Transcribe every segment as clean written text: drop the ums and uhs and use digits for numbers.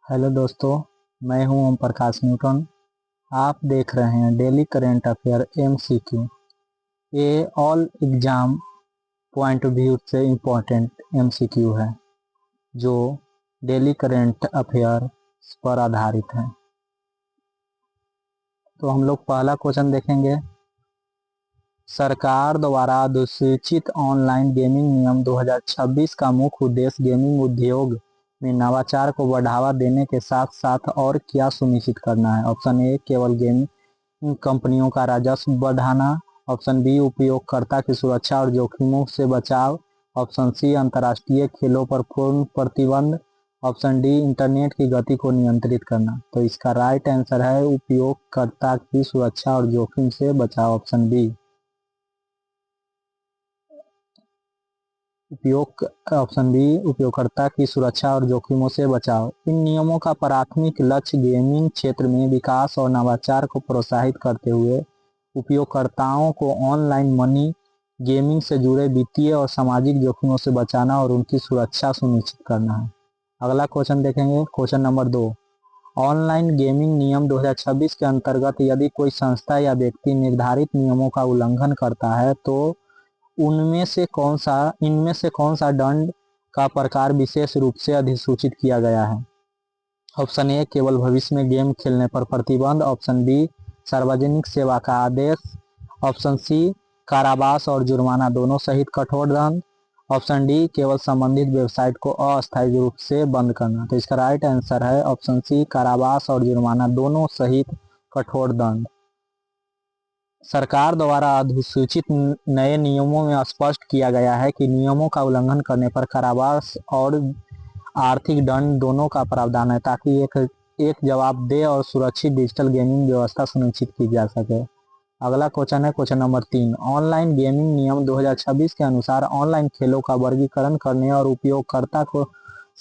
Hello दोस्तों, मैं हूं ओम प्रकाश न्यूटन। आप देख रहे हैं डेली करेंट अफेयर एमसीक्यू। ये all exam point of view से इम्पोर्टेंट एमसीक्यू है जो डेली करेंट अफेयर पर आधारित है। तो हम लोग पहला क्वेश्चन देखेंगे। सरकार द्वारा अधिसूचित ऑनलाइन गेमिंग नियम 2026 का मुख्य उद्देश्य गेमिंग उद्योग में नवाचार को बढ़ावा देने के साथ साथ और क्या सुनिश्चित करना है? ऑप्शन ए, केवल गेमिंग कंपनियों का राजस्व बढ़ाना। ऑप्शन बी, उपयोगकर्ता की सुरक्षा और जोखिमों से बचाव। ऑप्शन सी, अंतर्राष्ट्रीय खेलों पर पूर्ण प्रतिबंध। ऑप्शन डी, इंटरनेट की गति को नियंत्रित करना। तो इसका राइट आंसर है उपयोगकर्ता की सुरक्षा और जोखिम से बचाव, ऑप्शन बी। ऑप्शन बी, उपयोगकर्ता की सुरक्षा और जोखिमों से बचाव। इन नियमों का प्राथमिक लक्ष्य गेमिंग क्षेत्र में विकास और नवाचार को प्रोत्साहित करते हुए उपयोगकर्ताओं को ऑनलाइन मनी गेमिंग से जुड़े वित्तीय और सामाजिक जोखिमों से बचाना और उनकी सुरक्षा सुनिश्चित करना है। अगला क्वेश्चन देखेंगे, क्वेश्चन नंबर 2। ऑनलाइन गेमिंग नियम 2026 के अंतर्गत यदि कोई संस्था या व्यक्ति निर्धारित नियमों का उल्लंघन करता है तो इनमें से कौन सा दंड का प्रकार विशेष रूप से अधिसूचित किया गया है? ऑप्शन ए, केवल भविष्य में गेम खेलने पर प्रतिबंध। ऑप्शन बी, सार्वजनिक सेवा का आदेश। ऑप्शन सी, कारावास और जुर्माना दोनों सहित कठोर दंड। ऑप्शन डी, केवल संबंधित वेबसाइट को अस्थायी रूप से बंद करना। तो इसका राइट आंसर है ऑप्शन सी, कारावास और जुर्माना दोनों सहित कठोर दंड। सरकार द्वारा अधिसूचित नए नियमों में स्पष्ट किया गया है कि नियमों का उल्लंघन करने पर कारावास और आर्थिक दंड दोनों का प्रावधान है ताकि एक जवाबदेह और सुरक्षित डिजिटल गेमिंग व्यवस्था सुनिश्चित की जा सके। अगला क्वेश्चन है क्वेश्चन नंबर 3। ऑनलाइन गेमिंग नियम 2026 के अनुसार ऑनलाइन खेलों का वर्गीकरण करने और उपयोगकर्ता को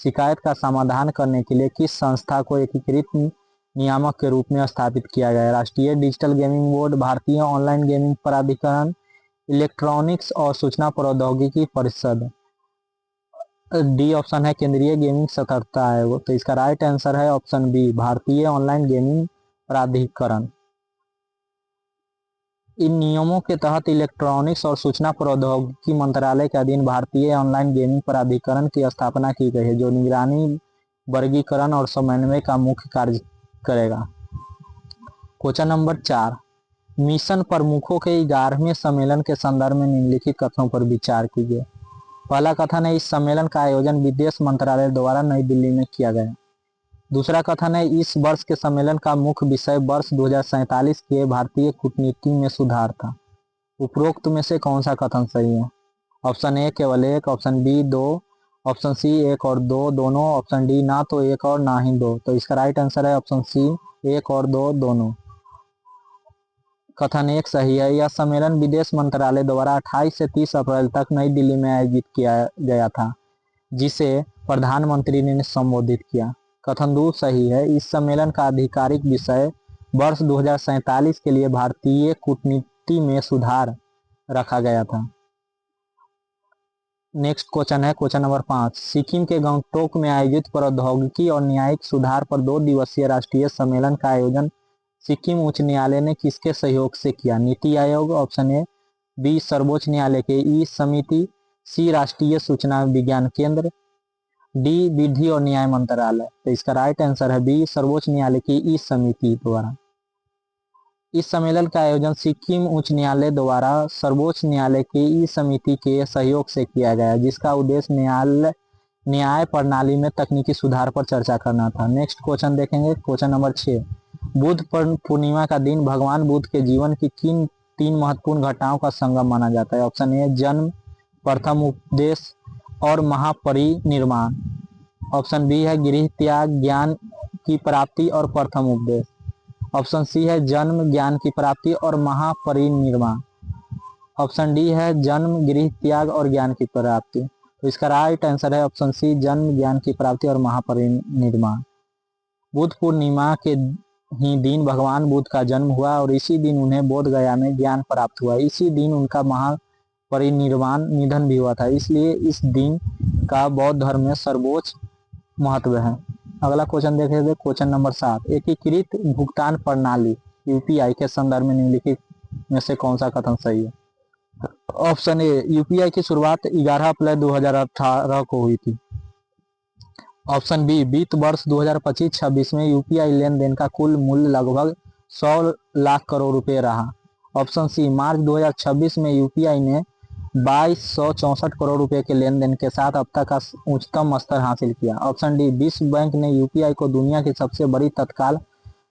शिकायत का समाधान करने के लिए किस संस्था को एकीकृत नियामक के रूप में स्थापित किया गया है? राष्ट्रीय डिजिटल गेमिंग बोर्ड, भारतीय ऑनलाइन गेमिंग प्राधिकरण, इलेक्ट्रॉनिक्स और सूचना प्रौद्योगिकी परिषद। डी ऑप्शन है केंद्रीय गेमिंग सतर्कता आयोग। तो इसका राइट आंसर है ऑप्शन बी, भारतीय ऑनलाइन गेमिंग प्राधिकरण। इन नियमों के तहत इलेक्ट्रॉनिक्स और सूचना प्रौद्योगिकी मंत्रालय के अधीन भारतीय ऑनलाइन गेमिंग प्राधिकरण की स्थापना की गई है जो निगरानी, वर्गीकरण और समन्वय का मुख्य कार्य करेगा। Question number 4। मिशन प्रमुखों के 11वें सम्मेलन के संदर्भ में निम्नलिखित कथनों पर विचार कीजिए। पहला कथन है, इस सम्मेलन का आयोजन विदेश मंत्रालय द्वारा नई दिल्ली में किया गया। दूसरा कथन है, इस वर्ष के सम्मेलन का मुख्य विषय वर्ष 2047 के भारतीय कूटनीति में सुधार था। उपरोक्त में से कौन सा कथन सही है? ऑप्शन ए, केवल एक। ऑप्शन बी, दो। ऑप्शन सी, एक और दो दोनों। ऑप्शन डी, ना तो एक और ना ही दो। तो इसका राइट आंसर है ऑप्शन सी, एक और दो दोनों। कथन एक सही है। यह सम्मेलन विदेश मंत्रालय द्वारा 28 से 30 अप्रैल तक नई दिल्ली में आयोजित किया गया था जिसे प्रधानमंत्री ने संबोधित किया। कथन 2 सही है। इस सम्मेलन का आधिकारिक विषय वर्ष 2047 के लिए भारतीय कूटनीति में सुधार रखा गया था। नेक्स्ट क्वेश्चन है क्वेश्चन नंबर 5। सिक्किम के गंगटोक में आयोजित प्रौद्योगिकी और न्यायिक सुधार पर 2 दिवसीय राष्ट्रीय सम्मेलन का आयोजन सिक्किम उच्च न्यायालय ने किसके सहयोग से किया? NITI Aayog. Option A, B, सर्वोच्च न्यायालय के ई समिति। सी, राष्ट्रीय सूचना विज्ञान केंद्र। डी, विधि और न्याय मंत्रालय। तो इसका राइट आंसर है बी, सर्वोच्च न्यायालय की ई समिति द्वारा। इस सम्मेलन का आयोजन सिक्किम उच्च न्यायालय द्वारा सर्वोच्च न्यायालय की ई समिति के सहयोग से किया गया जिसका उद्देश्य न्याय प्रणाली में तकनीकी सुधार पर चर्चा करना था। नेक्स्ट क्वेश्चन देखेंगे क्वेश्चन नंबर 6। बुद्ध पूर्णिमा का दिन भगवान बुद्ध के जीवन की किन 3 महत्वपूर्ण घटनाओं का संगम माना जाता है? ऑप्शन ए, जन्म, प्रथम उपदेश और महापरिनिर्वाण। ऑप्शन बी है गृह त्याग, ज्ञान की प्राप्ति और प्रथम उपदेश। ऑप्शन सी है जन्म, ज्ञान की प्राप्ति और महापरिनिर्वाण। ऑप्शन डी है जन्म, गृह त्याग और ज्ञान की प्राप्ति। तो इसका राइट आंसर है ऑप्शन सी, जन्म, ज्ञान की प्राप्ति और महापरिनिर्वाण। बुद्ध पूर्णिमा के ही दिन भगवान बुद्ध का जन्म हुआ और इसी दिन उन्हें बोध गया में ज्ञान प्राप्त हुआ। इसी दिन उनका महापरिनिर्वाण निधन भी हुआ था। इसलिए इस दिन का बौद्ध धर्म में सर्वोच्च महत्व है। अगला क्वेश्चन देखेंगे, क्वेश्चन नंबर 7, एकीकृत भुगतान प्रणाली यूपीआई के संदर्भ में निम्नलिखित में से कौन सा कथन सही है? ऑप्शन ए, यूपीआई की शुरुआत 11 अप्रैल 2018 को हुई थी। ऑप्शन बी, वित्त वर्ष 2025-26 में यूपीआई लेन देन का कुल मूल्य लगभग 100 लाख करोड़ रुपए रहा। ऑप्शन सी, मार्च 2026 में यूपीआई ने 2264 करोड़ रुपए के लेन देन के साथ अब तक का उच्चतम स्तर हासिल किया। ऑप्शन डी, विश्व बैंक ने यूपीआई को दुनिया की सबसे बड़ी तत्काल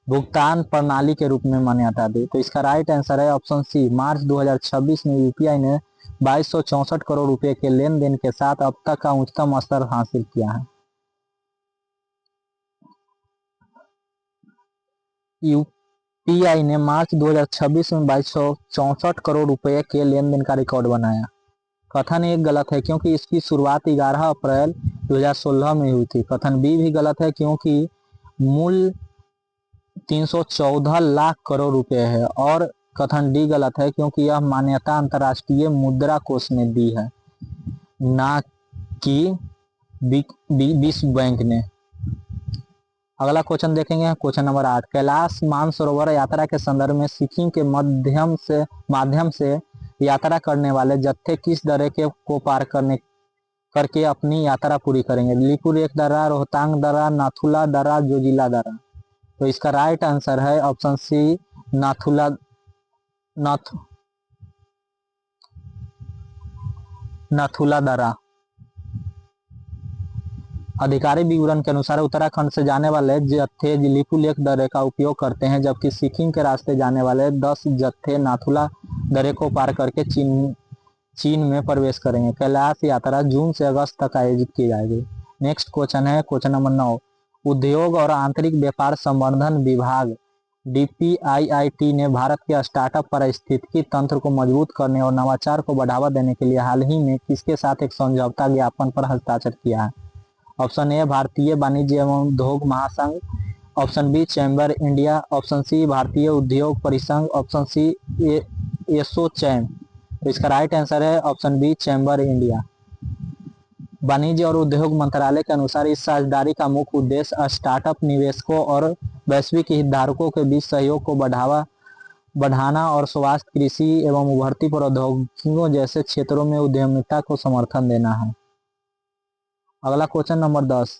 भुगतान प्रणाली के रूप में मान्यता दी। तो इसका राइट आंसर है ऑप्शन सी, मार्च 2026 में यूपीआई ने 2264 करोड़ रुपए के लेन देन के साथ अब तक का उच्चतम स्तर हासिल किया है। यूपीआई ने मार्च 2026 में 2264 करोड़ रुपए के लेन देन का रिकॉर्ड बनाया। कथन एक गलत है क्योंकि इसकी शुरुआत 11 अप्रैल 2016 में हुई थी। कथन बी भी गलत है क्योंकि मूल्य 314 लाख करोड़ रुपए है। और कथन डी गलत है क्योंकि यह मान्यता अंतर्राष्ट्रीय मुद्रा कोष ने दी है, ना कि विश्व बैंक ने। अगला क्वेश्चन देखेंगे, क्वेश्चन नंबर 8, कैलाश मानसरोवर यात्रा के संदर्भ में सिक्किम के माध्यम से यात्रा करने वाले जत्थे किस दर्रे को पार करके अपनी यात्रा पूरी करेंगे? लिपुलेख दर्रा, रोहतांग दर्रा, नाथुला दर्रा, जोजिला दर्रा। तो इसका राइट आंसर है ऑप्शन सी, नाथुला दर्रा। आधिकारिक विवरण के अनुसार उत्तराखंड से जाने वाले जत्थे लिपुलेख दर्रे का उपयोग करते हैं, जबकि सिक्किम के रास्ते जाने वाले 10 जत्थे नाथुला दर्रे को पार करके चीन में प्रवेश करेंगे। कैलाश यात्रा जून से अगस्त तक आयोजित की जाएगी। नेक्स्ट क्वेश्चन है क्वेश्चन नंबर 9, उद्योग और आंतरिक व्यापार संवर्धन विभाग डीपीआईआईटी ने भारत के स्टार्टअप पारिस्थितिकी तंत्र को मजबूत करने और नवाचार को बढ़ावा देने के लिए हाल ही में किसके साथ एक समझौता ज्ञापन पर हस्ताक्षर किया है? ऑप्शन ए, भारतीय वाणिज्य एवं उद्योग महासंघ। Option B, chamber India. Option C, भारतीय उद्योग परिसंघ। Option C, ASSOCHAM. तो इसका राइट आंसर है ऑप्शन बी, चैम्बर इंडिया। वाणिज्य और उद्योग मंत्रालय के अनुसार इस साझेदारी का मुख्य उद्देश्य स्टार्टअप निवेशकों और वैश्विक हितधारकों के बीच सहयोग को बढ़ाना और स्वास्थ्य, कृषि एवं उभरती प्रौद्योगिकियों जैसे क्षेत्रों में उद्यमिता को समर्थन देना है। अगला क्वेश्चन नंबर 10,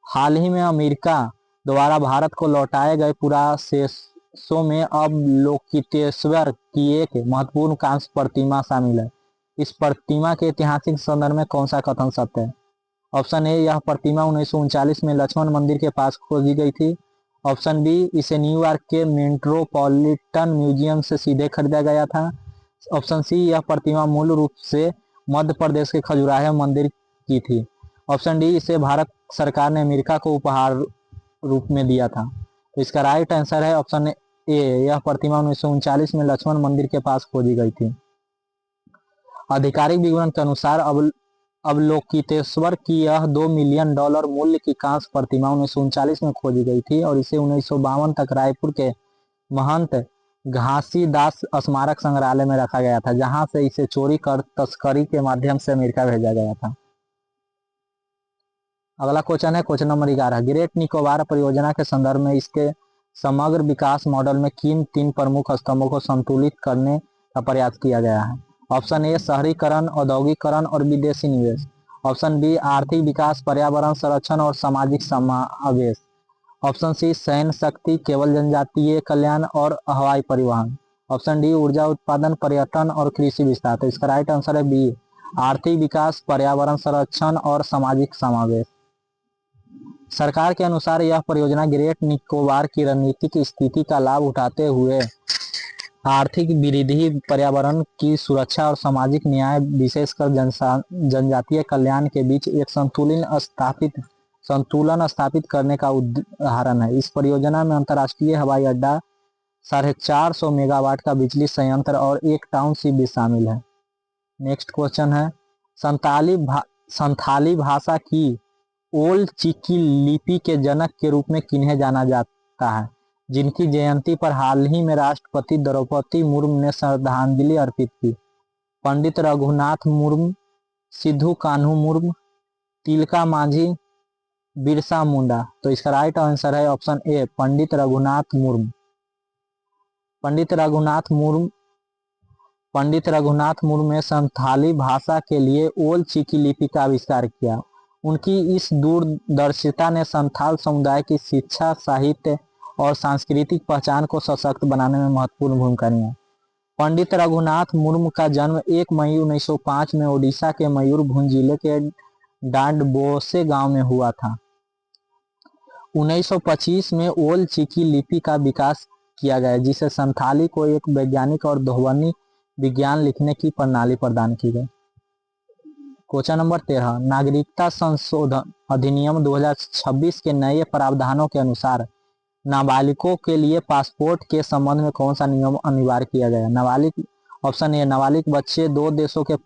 हाल ही में अमेरिका द्वारा भारत को लौटाए गए पुरावशेषों में अवलोकितेश्वर की एक महत्वपूर्ण कांस्य प्रतिमा शामिल है। इस प्रतिमा के ऐतिहासिक संदर्भ में कौन सा कथन सत्य है? ऑप्शन ए, यह प्रतिमा 1939 में लक्ष्मण मंदिर के पास खोजी गई थी। ऑप्शन बी, इसे न्यूयॉर्क के मेट्रोपॉलिटन म्यूजियम से सीधे खरीदा गया था। ऑप्शन सी, यह प्रतिमा मूल रूप से मध्य प्रदेश के खजुराहो मंदिर की थी। ऑप्शन डी, इसे भारत सरकार ने अमेरिका को उपहार रूप में दिया था। तो इसका राइट आंसर है ऑप्शन ए, यह प्रतिमा 1939 में लक्ष्मण मंदिर के पास खोजी गई थी। आधिकारिक विवरण के अनुसार अवलोकितेश्वर की यह $2 मिलियन मूल्य की कांस्य प्रतिमा 1939 में खोजी गई थी और इसे 1952 तक रायपुर के महंत घासीदास स्मारक संग्रहालय में रखा गया था, जहां से इसे चोरी कर तस्करी के माध्यम से अमेरिका भेजा गया था। अगला क्वेश्चन है क्वेश्चन नंबर 11, ग्रेट निकोबार परियोजना के संदर्भ में इसके समग्र विकास मॉडल में किन 3 प्रमुख स्तंभों को संतुलित करने का प्रयास किया गया है? ऑप्शन ए, शहरीकरण, औद्योगिकरण और विदेशी निवेश। ऑप्शन बी, आर्थिक विकास, पर्यावरण संरक्षण और सामाजिक समावेश। ऑप्शन सी, सैन्य शक्ति, केवल जनजातीय कल्याण और हवाई परिवहन। ऑप्शन डी, ऊर्जा उत्पादन, पर्यटन और कृषि विस्तार। तो इसका राइट आंसर है बी, आर्थिक विकास, पर्यावरण संरक्षण और सामाजिक समावेश। सरकार के अनुसार यह परियोजना ग्रेट निकोबार की रणनीतिक स्थिति का लाभ उठाते हुए आर्थिक वृद्धि, पर्यावरण की सुरक्षा और सामाजिक न्याय, विशेषकर जनजातीय कल्याण के बीच एक संतुलन स्थापित करने का उदाहरण है। इस परियोजना में अंतर्राष्ट्रीय हवाई अड्डा, 450 मेगावाट का बिजली संयंत्र और एक टाउनशिप भी शामिल है। नेक्स्ट क्वेश्चन है, संथाली भाषा की ओल्ड चिकी लिपि के जनक के रूप में किन्हें जाना जाता है, जिनकी जयंती पर हाल ही में राष्ट्रपति द्रौपदी मुर्मू ने श्रद्धांजलि अर्पित की? पंडित रघुनाथ मुर्मू, सिद्धू कान्हू मुर्मू, तिलका मांझी, बिरसा मुंडा। तो इसका राइट आंसर है ऑप्शन ए पंडित रघुनाथ मुर्मू। पंडित रघुनाथ मुर्मू पंडित रघुनाथ मुर्मू ने संथाली भाषा के लिए ओल चिकी लिपि का आविष्कार किया। उनकी इस दूरदर्शिता ने संथाल समुदाय की शिक्षा, साहित्य और सांस्कृतिक पहचान को सशक्त बनाने में महत्वपूर्ण भूमिका निभाई। पंडित रघुनाथ मुर्मू का जन्म 1 मई 1905 में ओडिशा के मयूरभंज जिले के डांडबोसे गांव में हुआ था। 1925 में ओल चिकी लिपि का विकास किया गया, जिसे संथाली को एक वैज्ञानिक और ध्वनि विज्ञान लिखने की प्रणाली प्रदान की गई। क्वेश्चन नंबर 13, नागरिकता संशोधन अधिनियम 2026 के नए प्रावधानों के अनुसार नाबालिगों के लिए पासपोर्ट के संबंध में कौन सा नियम अनिवार्य किया गया? नाबालिग, ऑप्शन ए नाबालिग बच्चे 2 देशों के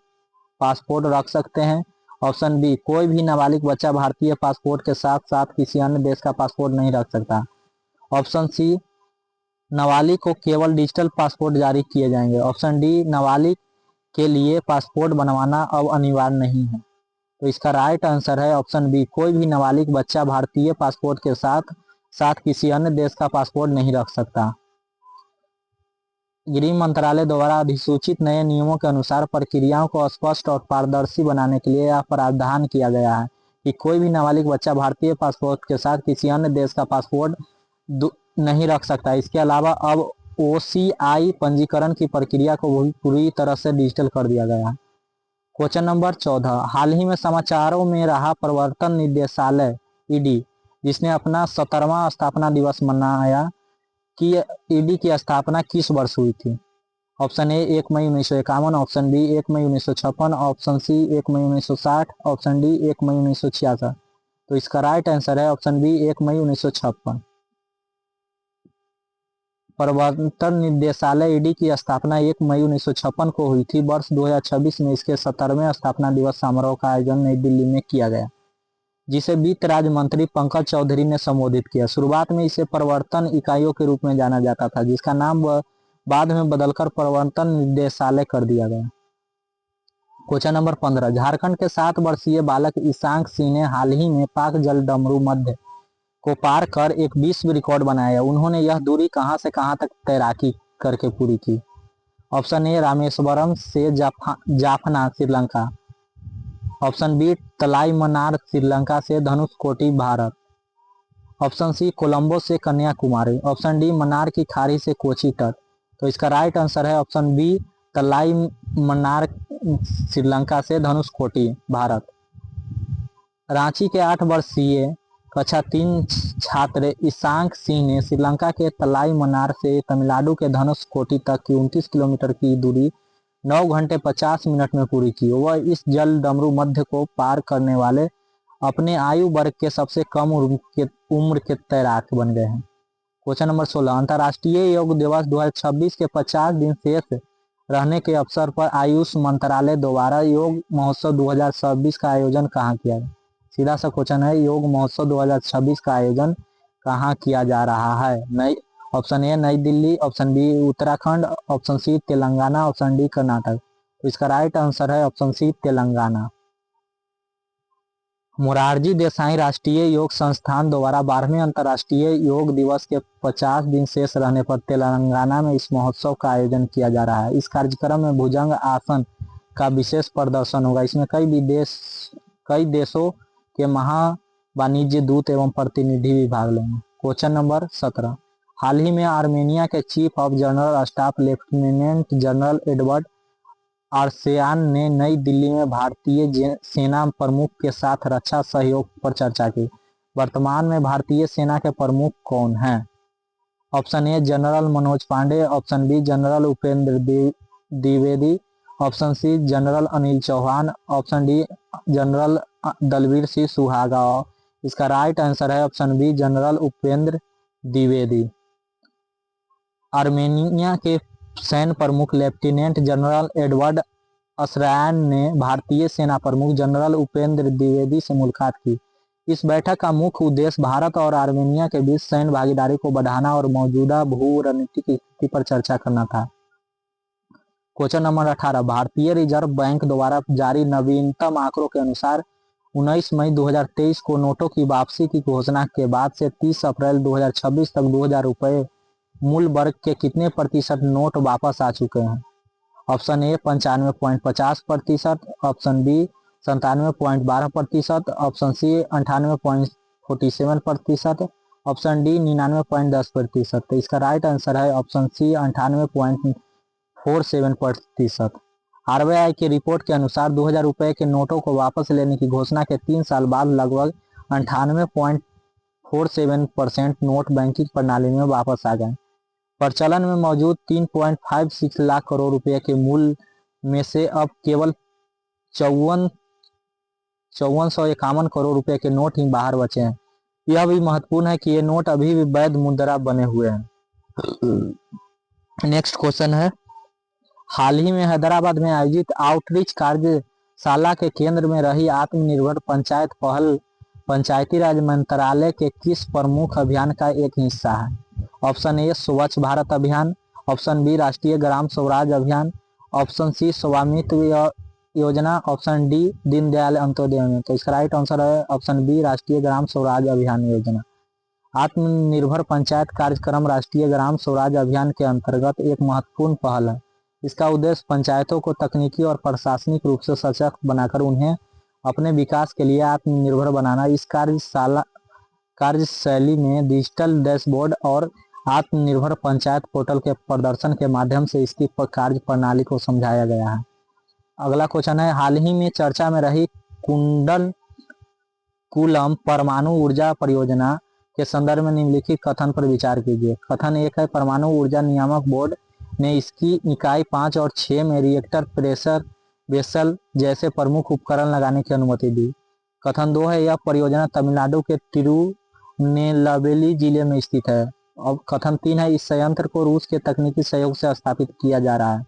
पासपोर्ट रख सकते हैं। ऑप्शन बी कोई भी नाबालिग बच्चा भारतीय पासपोर्ट के साथ साथ किसी अन्य देश का पासपोर्ट नहीं रख सकता। ऑप्शन सी नाबालिग को केवल डिजिटल पासपोर्ट जारी किए जाएंगे। ऑप्शन डी नाबालिग के लिए पासपोर्ट बनवाना अब अनिवार्य नहीं है। तो इसका राइट आंसर है ऑप्शन बी कोई भी नाबालिग बच्चा भारतीय पासपोर्ट के साथ साथ किसी अन्य देश का पासपोर्ट नहीं रख सकता। गृह मंत्रालय द्वारा अधिसूचित नए नियमों के अनुसार प्रक्रियाओं को स्पष्ट और पारदर्शी बनाने के लिए यह प्रावधान किया गया है कि कोई भी नाबालिग बच्चा भारतीय पासपोर्ट के साथ किसी अन्य देश का पासपोर्ट नहीं रख सकता। इसके अलावा अब OCI पंजीकरण की प्रक्रिया को पूरी तरह से डिजिटल कर दिया गया है। क्वेश्चन नंबर 14, हाल ही में समाचारों में रहा प्रवर्तन निदेशालय ईडी जिसने अपना 17वां स्थापना दिवस मनाया कि ईडी की स्थापना किस वर्ष हुई थी? ऑप्शन ए 1 मई 1951, ऑप्शन बी 1 मई 1956, ऑप्शन सी 1 मई 1960, ऑप्शन डी 1 मई 1966। तो इसका राइट आंसर है ऑप्शन बी 1 मई 1956। प्रवर्तन निदेशालय ईडी की स्थापना 1 मई 1956 को हुई थी। वर्ष 2026 में इसके 17वें स्थापना दिवस समारोह का आयोजन नई दिल्ली में किया गया, जिसे वित्त राज्य मंत्री पंकज चौधरी ने संबोधित किया। शुरुआत में इसे प्रवर्तन इकाइयों के रूप में जाना जाता था, जिसका नाम बाद में बदलकर प्रवर्तन निदेशालय कर दिया गया। क्वेश्चन नंबर 15, झारखंड के 7 वर्षीय बालक ईशांक सिंह ने हाल ही में पाक जल डमरू मध्य को पार कर एक विश्व रिकॉर्ड बनाया। उन्होंने यह दूरी कहां से कहां तक तैराकी करके पूरी की? ऑप्शन ए रामेश्वरम से जाफना श्रीलंका, ऑप्शन बी तलाई मन्नार श्रीलंका से धनुषकोटी भारत, ऑप्शन सी कोलंबो से कन्याकुमारी, ऑप्शन डी मन्नार की खाड़ी से कोची तट। तो इसका राइट आंसर है ऑप्शन बी तलाई मन्नार श्रीलंका से धनुषकोटी भारत। रांची के 8 वर्षीय कक्षा 3 छात्र ईशांक सिंह ने श्रीलंका के तलाई मन्नार से तमिलनाडु के धनुषकोटी तक की 29 किलोमीटर की दूरी 9 घंटे 50 मिनट में पूरी की। वह इस जल डमरू मध्य को पार करने वाले अपने आयु वर्ग के सबसे कम उम्र के तैराक बन गए हैं। क्वेश्चन नंबर 16, अंतर्राष्ट्रीय योग दिवस 2026 के 50 दिन शेष रहने के अवसर पर आयुष मंत्रालय द्वारा योग महोत्सव 2026 का आयोजन कहाँ किया गया? सीधा सा क्वेश्चन है, योग महोत्सव 2026 का आयोजन कहाँ किया जा रहा है? नई option A New Delhi, option B Uttarakhand, option C Telangana, option D Karnataka. तो इसका राइट आंसर है ऑप्शन सी तेलंगाना। मोरारजी देसाई राष्ट्रीय योग संस्थान द्वारा 12वें अंतर्राष्ट्रीय योग दिवस के 50 दिन शेष रहने पर तेलंगाना में इस महोत्सव का आयोजन किया जा रहा है। इस कार्यक्रम में भुजंग आसन का विशेष प्रदर्शन होगा। इसमें कई देशों के महावाणिज्य दूत एवं प्रतिनिधि भी भाग लेंगे। क्वेश्चन नंबर 17, हाल ही में आर्मेनिया के chief of general staff lieutenant general Edward आर्सेयान ने नई दिल्ली में भारतीय सेना प्रमुख के साथ रक्षा सहयोग पर चर्चा की। वर्तमान में भारतीय सेना के प्रमुख कौन हैं? Option A general Manoj Pande, option B general Upendra Dwivedi, option C general Anil Chauhan, option D general Dalbir Singh Suhaga. इसका राइट आंसर है option B general Upendra Dwivedi. Armenia के सैन्य प्रमुख लेफ्टिनेंट जनरल एडवर्ड आर्सेयान ने भारतीय सेना प्रमुख जनरल उपेंद्र द्विवेदी से मुलाकात की। इस बैठक का मुख्य उद्देश्य भारत और आर्मेनिया के बीच सैन्य भागीदारी को बढ़ाना और मौजूदा भू रणनीतिक स्थिति पर चर्चा करना था। क्वेश्चन नंबर 18, भारतीय रिजर्व बैंक द्वारा जारी नवीनतम आंकड़ों के अनुसार 19 मई 2023 को नोटों की वापसी की घोषणा के बाद से 30 अप्रैल 2026 तक 2000 रुपये मूल वर्ग के कितने प्रतिशत नोट वापस आ चुके हैं? Option A 95.50%, option B 97.12%, option C 98.47%, option D 99.10%। तो इसका राइट आंसर है ऑप्शन सी 98.47%। आरबीआई की रिपोर्ट के अनुसार 2000 रुपये के नोटों को वापस लेने की घोषणा के 3 साल बाद लगभग 98.47% नोट बैंकिंग प्रणाली में वापस आ गए। प्रचलन में मौजूद 3.56 लाख करोड़ रुपए के मूल्य में से अब केवल 5451 करोड़ रुपए के नोट ही बाहर बचे हैं। यह भी महत्वपूर्ण है कि ये नोट अभी भी वैध मुद्रा बने हुए हैं। नेक्स्ट क्वेश्चन है, हाल ही में हैदराबाद में आयोजित आउटरीच कार्यशाला के केंद्र में रही आत्मनिर्भर पंचायत पहल पंचायती राज मंत्रालय के किस प्रमुख अभियान का एक हिस्सा है? ऑप्शन ए स्वच्छ भारत अभियान, ऑप्शन बी राष्ट्रीय ग्राम स्वराज अभियान, ऑप्शन सी स्वामित्व योजना, ऑप्शन डी दीनदयाल अंत्योदय योजना। तो इसका राइट आंसर है ऑप्शन बी राष्ट्रीय ग्राम स्वराज अभियान योजना। आत्मनिर्भर पंचायत कार्यक्रम राष्ट्रीय ग्राम स्वराज अभियान के अंतर्गत एक महत्वपूर्ण पहल है। इसका उद्देश्य पंचायतों को तकनीकी और प्रशासनिक रूप से सशक्त बनाकर उन्हें अपने विकास के लिए आत्मनिर्भर बनाना। इस कार्यशैली में डिजिटल डैशबोर्ड और आत्मनिर्भर पंचायत पोर्टल के प्रदर्शन के माध्यम से इसकी कार्य प्रणाली को समझाया गया है। अगला क्वेश्चन है, हाल ही में चर्चा में रही कुंडलकुलम परमाणु ऊर्जा परियोजना के संदर्भ में निम्नलिखित कथन पर विचार कीजिए। कथन 1 है, परमाणु ऊर्जा नियामक बोर्ड ने इसकी इकाई 5 और 6 में रिएक्टर प्रेशर वेसल जैसे प्रमुख उपकरण लगाने की अनुमति दी। कथन 2 है, यह परियोजना तमिलनाडु के तिरुनेलवेली जिले में स्थित है। और कथन 3 है, इस संयंत्र को रूस के तकनीकी सहयोग से स्थापित किया जा रहा है।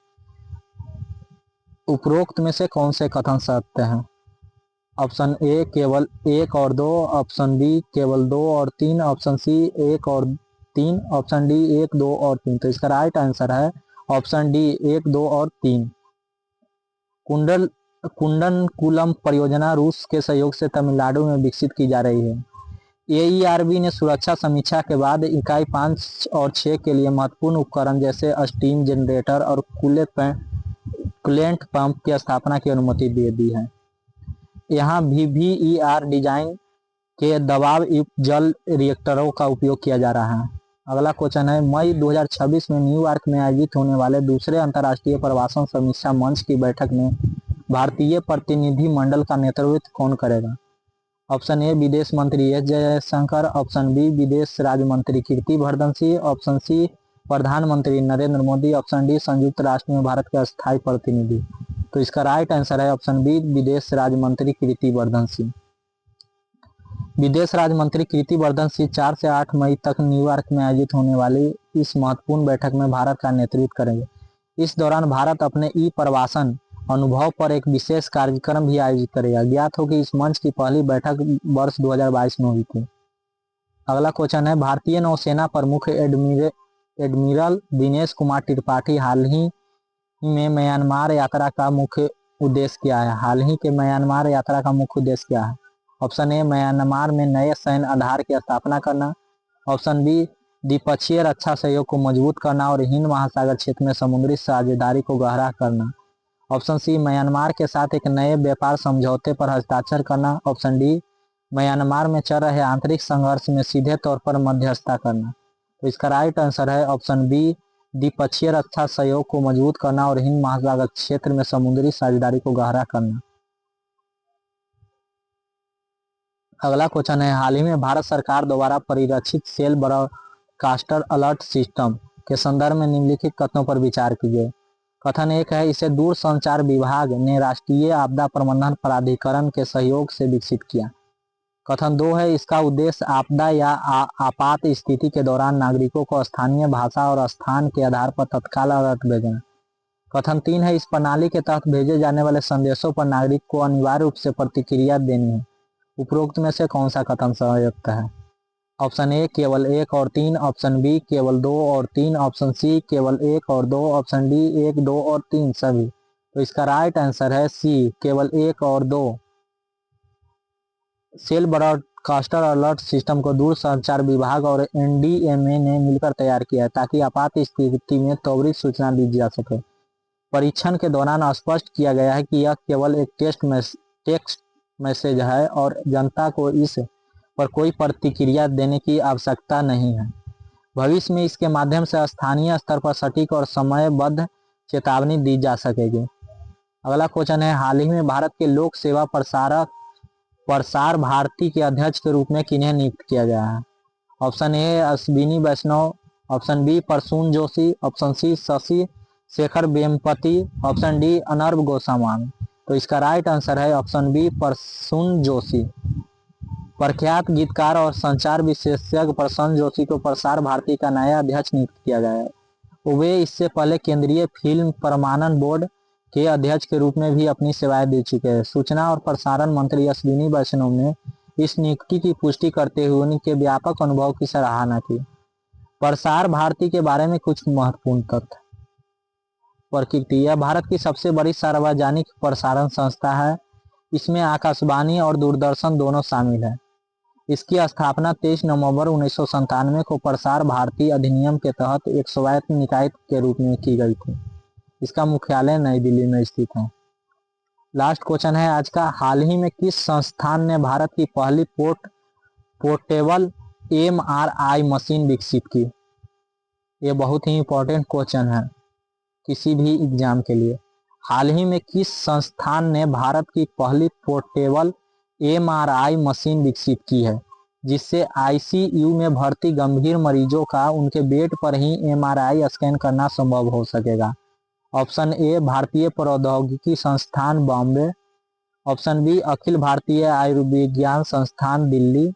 उपरोक्त में से कौन से कथन सत्य हैं? ऑप्शन ए केवल 1 और 2, ऑप्शन बी केवल 2 और 3, ऑप्शन सी 1 और 3, ऑप्शन डी 1, 2 और 3। तो इसका राइट आंसर है ऑप्शन डी 1, 2 और 3। कुंडलकुलम परियोजना रूस के सहयोग से तमिलनाडु में विकसित की जा रही है। एईआरबी ने सुरक्षा समीक्षा के बाद इकाई 5 और 6 के लिए महत्वपूर्ण उपकरण जैसे स्टीम जनरेटर और कूलेंट पंप की स्थापना की अनुमति दे दी है। यहाँ VVER डिजाइन के दबाव युक्त जल रिएक्टरों का उपयोग किया जा रहा है। अगला क्वेश्चन है, मई 2026 में न्यूयॉर्क में आयोजित होने वाले दूसरे अंतर्राष्ट्रीय प्रवासन समीक्षा मंच की बैठक में भारतीय प्रतिनिधि मंडल का नेतृत्व कौन करेगा? ऑप्शन ए विदेश मंत्री एस जयशंकर, ऑप्शन बी विदेश राज्य मंत्री कीर्ति वर्धन सिंह, ऑप्शन सी प्रधानमंत्री नरेंद्र मोदी, ऑप्शन डी संयुक्त राष्ट्र में भारत के अस्थायी प्रतिनिधि। तो इसका राइट आंसर है ऑप्शन बी विदेश राज्य मंत्री कीर्ति वर्धन सिंह। विदेश राज्य मंत्री कीर्ति वर्धन सिंह 4 से 8 मई तक न्यूयॉर्क में आयोजित होने वाली इस महत्वपूर्ण बैठक में भारत का नेतृत्व करेंगे। इस दौरान भारत अपने ई प्रवासन अनुभव पर एक विशेष कार्यक्रम भी आयोजित करेगा। ज्ञात हो कि इस मंच की पहली बैठक वर्ष 2022 में हुई थी। अगला क्वेश्चन है, भारतीय नौसेना प्रमुख एडमिरल दिनेश कुमार त्रिपाठी हाल ही में म्यांमार यात्रा का मुख्य उद्देश्य क्या है? हाल ही के म्यांमार यात्रा का मुख्य उद्देश्य क्या है? ऑप्शन ए म्यांमार में नए सैन्य आधार की स्थापना करना, ऑप्शन बी द्विपक्षीय रक्षा सहयोग को मजबूत करना और हिंद महासागर क्षेत्र में समुद्री साझेदारी को गहरा करना, ऑप्शन सी म्यांमार के साथ एक नए व्यापार समझौते पर हस्ताक्षर करना, ऑप्शन डी म्यांमार में चल रहे आंतरिक संघर्ष में सीधे तौर पर मध्यस्थता करना। तो इसका राइट आंसर है ऑप्शन बी द्विपक्षीय रक्षा सहयोग को मजबूत करना और हिंद महासागर क्षेत्र में समुद्री साझेदारी को गहरा करना। अगला क्वेश्चन है, हाल ही में भारत सरकार द्वारा परिरक्षित सेल ब्रॉडकास्टर अलर्ट सिस्टम के संदर्भ में निम्नलिखित कथनों पर विचार कीजिए। कथन 1 है, इसे दूर संचार विभाग ने राष्ट्रीय आपदा प्रबंधन प्राधिकरण के सहयोग से विकसित किया। कथन 2 है, इसका उद्देश्य आपदा या आपात स्थिति के दौरान नागरिकों को स्थानीय भाषा और स्थान के आधार पर तत्काल अलर्ट भेजना। कथन 3 है, इस प्रणाली के तहत भेजे जाने वाले संदेशों पर नागरिक को अनिवार्य रूप से प्रतिक्रिया देनी है। उपरोक्त में से कौन सा कथन संयुक्त है? ऑप्शन ए केवल 1 और 3, ऑप्शन बी केवल 2 और 3, ऑप्शन सी केवल 1 और 2, ऑप्शन डी 1, 2 और 3 सभी। तो इसका राइट आंसर है सी केवल 1 और 2। सेल ब्रॉडकास्टर अलर्ट सिस्टम को दूर संचार विभाग और एनडीएमए ने मिलकर तैयार किया है ताकि आपात स्थिति में त्वरित सूचना दी जा सके। परीक्षण के दौरान स्पष्ट किया गया है कि यह केवल एक टेक्स्ट मैसेज है और जनता को इस पर कोई प्रतिक्रिया देने की आवश्यकता नहीं है। भविष्य में इसके माध्यम से स्थानीय स्तर पर सटीक और समयबद्ध चेतावनी दी जा सकेगी। अगला क्वेश्चन है, हाल ही में भारत के लोक सेवा प्रसार भारती के अध्यक्ष के रूप में किन्हें नियुक्त किया गया है? Option A Ashwini Vaishnaw, option B Prasoon Joshi, option C Shashi Shekhar Vempati, option D अनर्ब गोस्वामी। तो इसका राइट आंसर है ऑप्शन बी प्रसून जोशी। प्रख्यात गीतकार और संचार विशेषज्ञ प्रसून जोशी को प्रसार भारती का नया अध्यक्ष नियुक्त किया गया है। वे इससे पहले केंद्रीय फिल्म प्रमाणन बोर्ड के अध्यक्ष के रूप में भी अपनी सेवाएं दे चुके हैं। सूचना और प्रसारण मंत्री अश्विनी वैष्णव ने इस नियुक्ति की पुष्टि करते हुए उनके व्यापक अनुभव की सराहना की। प्रसार भारती के बारे में कुछ महत्वपूर्ण तथ्य। प्रकृति, यह भारत की सबसे बड़ी सार्वजनिक प्रसारण संस्था है। इसमें आकाशवाणी और दूरदर्शन दोनों शामिल है। इसकी स्थापना 23 नवंबर 1997 को प्रसार भारती अधिनियम के तहत एक स्वायत्त निकाय के रूप में की गई थी। इसका मुख्यालय नई दिल्ली में स्थित है। लास्ट क्वेश्चन है आज का, हाल ही में किस संस्थान ने भारत की पहली पोर्टेबल एमआरआई मशीन विकसित की? ये बहुत ही इंपॉर्टेंट क्वेश्चन है किसी भी एग्जाम के लिए। हाल ही में किस संस्थान ने भारत की पहली पोर्टेबल एमआरआई मशीन विकसित की है जिससे आईसीयू में भर्ती गंभीर मरीजों का उनके बेड पर ही एमआरआई स्कैन करना संभव हो सकेगा? ऑप्शन ए भारतीय प्रौद्योगिकी संस्थान बॉम्बे, ऑप्शन बी अखिल Bharatiya Ayurvigyan Sansthan Delhi,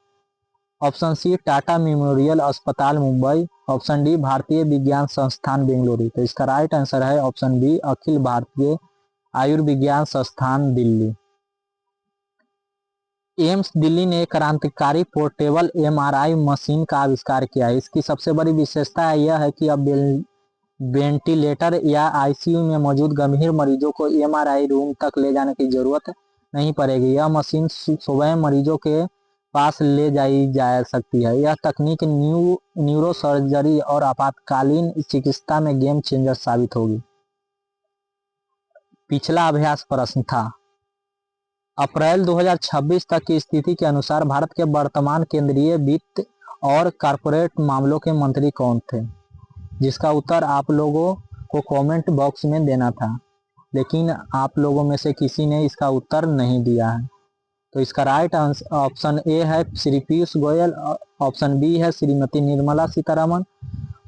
option C Tata memorial अस्पताल मुंबई, ऑप्शन डी भारतीय विज्ञान संस्थान बेंगलुरु। तो इसका राइट आंसर है ऑप्शन बी अखिल भारतीय आयुर्विज्ञान संस्थान दिल्ली। एम्स दिल्ली ने क्रांतिकारी पोर्टेबल एमआरआई मशीन का आविष्कार किया है। इसकी सबसे बड़ी विशेषता यह है कि अब वेंटिलेटर या आईसीयू में मौजूद गंभीर मरीजों को एमआरआई रूम तक ले जाने की जरूरत नहीं पड़ेगी। यह मशीन स्वयं मरीजों के पास ले जाई जा सकती है। यह तकनीक न्यूरोसर्जरी और आपातकालीन चिकित्सा में गेम चेंजर साबित होगी। पिछला अभ्यास प्रश्न था, अप्रैल 2026 तक की स्थिति के अनुसार भारत के वर्तमान केंद्रीय वित्त और कॉर्पोरेट मामलों के मंत्री कौन थे? जिसका उत्तर आप लोगों को कमेंट बॉक्स में देना था, लेकिन आप लोगों में से किसी ने इसका उत्तर नहीं दिया है। तो इसका राइट आंसर ऑप्शन ए है श्री पीयूष गोयल, ऑप्शन बी है श्रीमती निर्मला सीतारमण,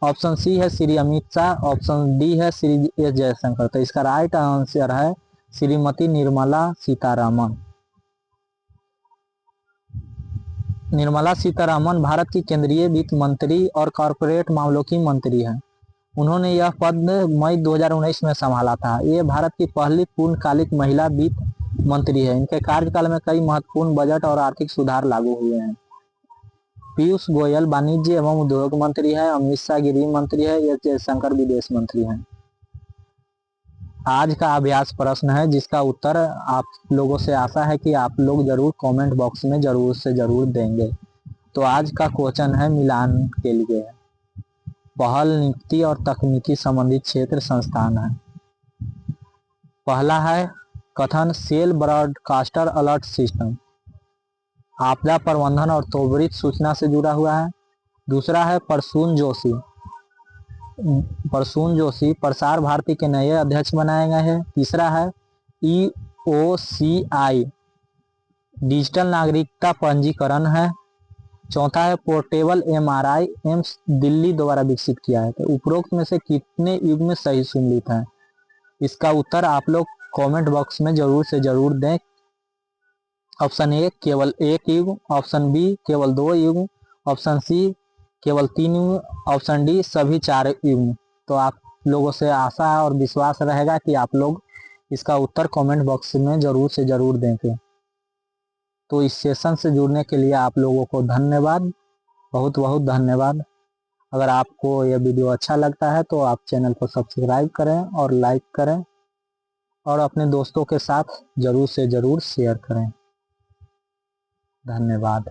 ऑप्शन सी है श्री अमित शाह, ऑप्शन डी है श्री एस जयशंकर। तो इसका राइट आंसर है श्रीमती निर्मला सीतारमण। निर्मला सीतारमण भारत की केंद्रीय वित्त मंत्री और कॉर्पोरेट मामलों की मंत्री हैं। उन्होंने यह पद मई 2019 में संभाला था। ये भारत की पहली पूर्णकालिक महिला वित्त मंत्री है। इनके कार्यकाल में कई महत्वपूर्ण बजट और आर्थिक सुधार लागू हुए हैं। पीयूष गोयल वाणिज्य एवं उद्योग मंत्री है, अमित शाह गृह मंत्री है, एस जयशंकर विदेश मंत्री हैं। आज का अभ्यास प्रश्न है जिसका उत्तर आप लोगों से आशा है कि आप लोग जरूर कमेंट बॉक्स में जरूर से जरूर देंगे। तो आज का क्वेश्चन है मिलान के लिए, पहल नियुक्ति और तकनीकी संबंधित क्षेत्र संस्थान है। पहला है कथन सेल ब्रॉडकास्टर अलर्ट सिस्टम, आपदा प्रबंधन और त्वरित सूचना से जुड़ा हुआ है। दूसरा है प्रसून जोशी प्रसार भारती के नए अध्यक्ष बनाए गए हैं। तीसरा है EOCI डिजिटल नागरिकता पंजीकरण है। चौथा है पोर्टेबल एमआरआई एम्स दिल्ली द्वारा विकसित किया है। तो उपरोक्त में से कितने युग में सही सम्मिलित है? इसका उत्तर आप लोग कमेंट बॉक्स में जरूर से जरूर दें। ऑप्शन ए केवल एक युग, ऑप्शन बी केवल 2 युग, ऑप्शन सी केवल 3 युग, ऑप्शन डी सभी 4 युग। तो आप लोगों से आशा और विश्वास रहेगा कि आप लोग इसका उत्तर कमेंट बॉक्स में जरूर से जरूर देंगे। तो इस सेशन से जुड़ने के लिए आप लोगों को धन्यवाद, बहुत बहुत धन्यवाद। अगर आपको यह वीडियो अच्छा लगता है तो आप चैनल को सब्सक्राइब करें और लाइक करें और अपने दोस्तों के साथ जरूर से जरूर शेयर करें। धन्यवाद।